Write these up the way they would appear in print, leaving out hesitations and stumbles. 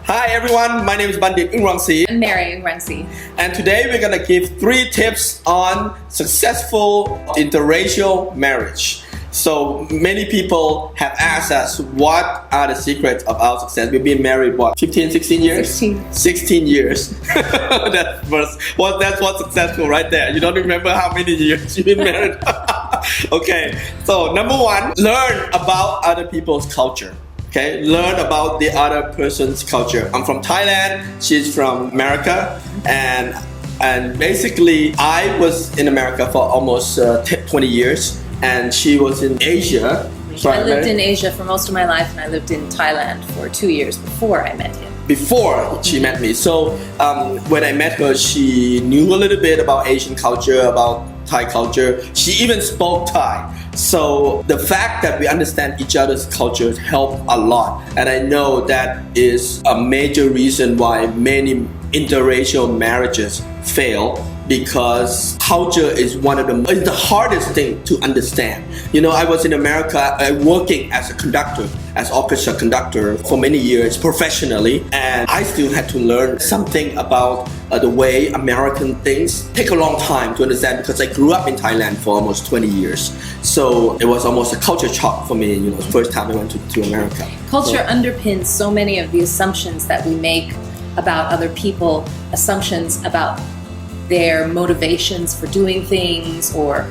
Hi everyone, my name is Bundit Ungrangsee. I'm Mary Ungrangsee. And today we're gonna give 3 tips on successful interracial marriage. So many people have asked us what are the secrets of our success. We've been married 15, 16 years? 16 years. that's what successful right there. You don't remember how many years you've been married. Okay, so number 1, learn about other people's culture. Okay, learn about the other person's culture. I'm from Thailand, she's from America, and basically I was in America for almost 20 years, and she was in Asia. I lived in Asia for most of my life, and I lived in Thailand for 2 years before I met him. Before she met me. So when I met her, she knew a little bit about Asian culture, about Thai culture. She even spoke Thai. So the fact that we understand each other's cultures help a lot. And I know that is a major reason why many interracial marriages fail, because culture is the hardest thing to understand. You know, I was in America working as a conductor, as orchestra conductor for many years professionally, and I still had to learn something about the way American things take a long time to understand, because I grew up in Thailand for almost 20 years. So it was almost a culture shock for me, you know, the first time I went to America. Culture underpins so many of the assumptions that we make about other people, assumptions about their motivations for doing things, or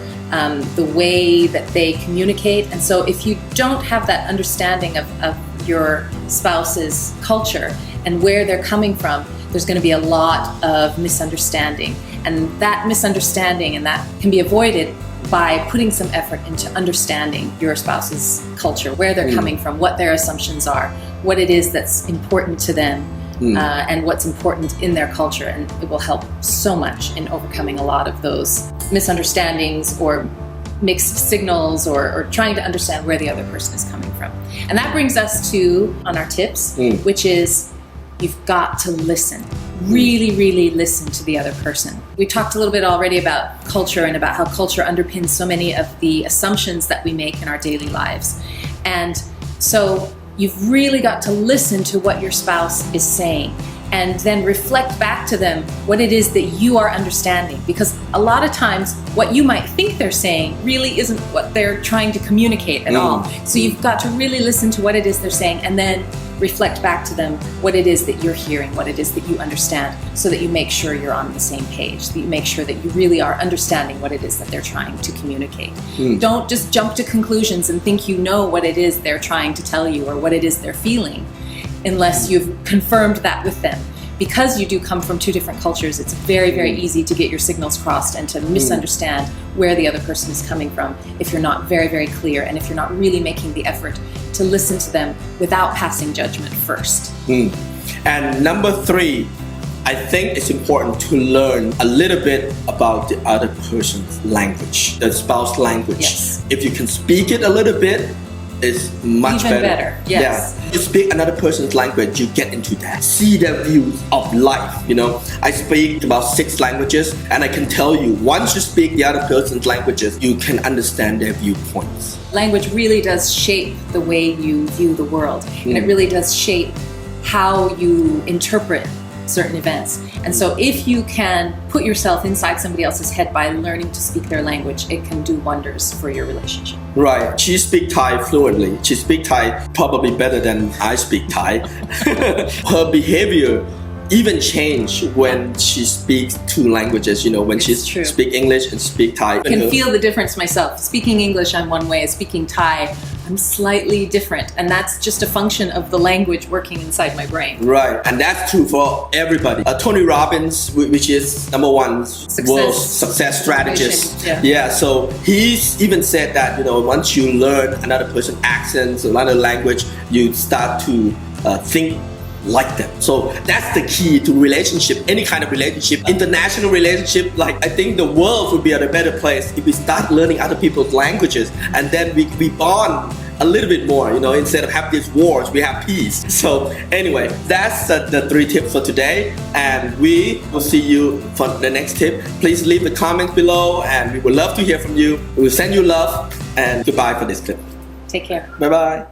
the way that they communicate. And so if you don't have that understanding of your spouse's culture and where they're coming from, there's going to be a lot of misunderstanding. And that misunderstanding and that can be avoided by putting some effort into understanding your spouse's culture, where they're coming from, what their assumptions are, what it is that's important to them. And what's important in their culture, and it will help so much in overcoming a lot of those misunderstandings or mixed signals, or trying to understand where the other person is coming from. And that brings us to on our tips, which is you've got to listen. Really listen to the other person. We talked a little bit already about culture and about how culture underpins so many of the assumptions that we make in our daily lives. And so you've really got to listen to what your spouse is saying, and then reflect back to them what it is that you are understanding. Because a lot of times what you might think they're saying really isn't what they're trying to communicate at all. So you've got to really listen to what it is they're saying, and then reflect back to them what it is that you're hearing, what it is that you understand, so that you make sure you're on the same page, that you make sure that you really are understanding what it is that they're trying to communicate. Don't just jump to conclusions and think you know what it is they're trying to tell you or what it is they're feeling, unless you've confirmed that with them. Because you do come from 2 different cultures, it's very easy to get your signals crossed and to misunderstand where the other person is coming from if you're not very clear, and if you're not really making the effort to listen to them without passing judgment first. And number 3, I think it's important to learn a little bit about the other person's language, the spouse language. Yes. If you can speak it a little bit, it's much Even better. Yes. Yeah. You speak another person's language, you get into that. See their views of life, you know. I speak about 6 languages, and I can tell you, once you speak the other person's languages, you can understand their viewpoints. Language really does shape the way you view the world, and it really does shape how you interpret certain events. And so if you can put yourself inside somebody else's head by learning to speak their language, it can do wonders for your relationship. Right. She speaks Thai fluently. She speaks Thai probably better than I speak Thai. Her behavior even change when she speaks 2 languages, you know, when she speaks English and speak Thai. I can feel the difference myself. Speaking English, I'm one way. Speaking Thai, I'm slightly different. And that's just a function of the language working inside my brain. Right. And that's true for everybody. Tony Robbins, which is number 1 world success strategist. Yeah. So he's even said that, you know, once you learn another person's accents, another language, you start to think like them. So that's the key to relationship, any kind of relationship, international relationship. Like, I think the world would be at a better place if we start learning other people's languages, and then we bond a little bit more, you know, instead of have these wars, we have peace. So anyway, that's the 3 tips for today, and we will see you for the next tip. Please leave the comments below, and we would love to hear from you. We will send you love, and goodbye for this clip. Take care. Bye bye.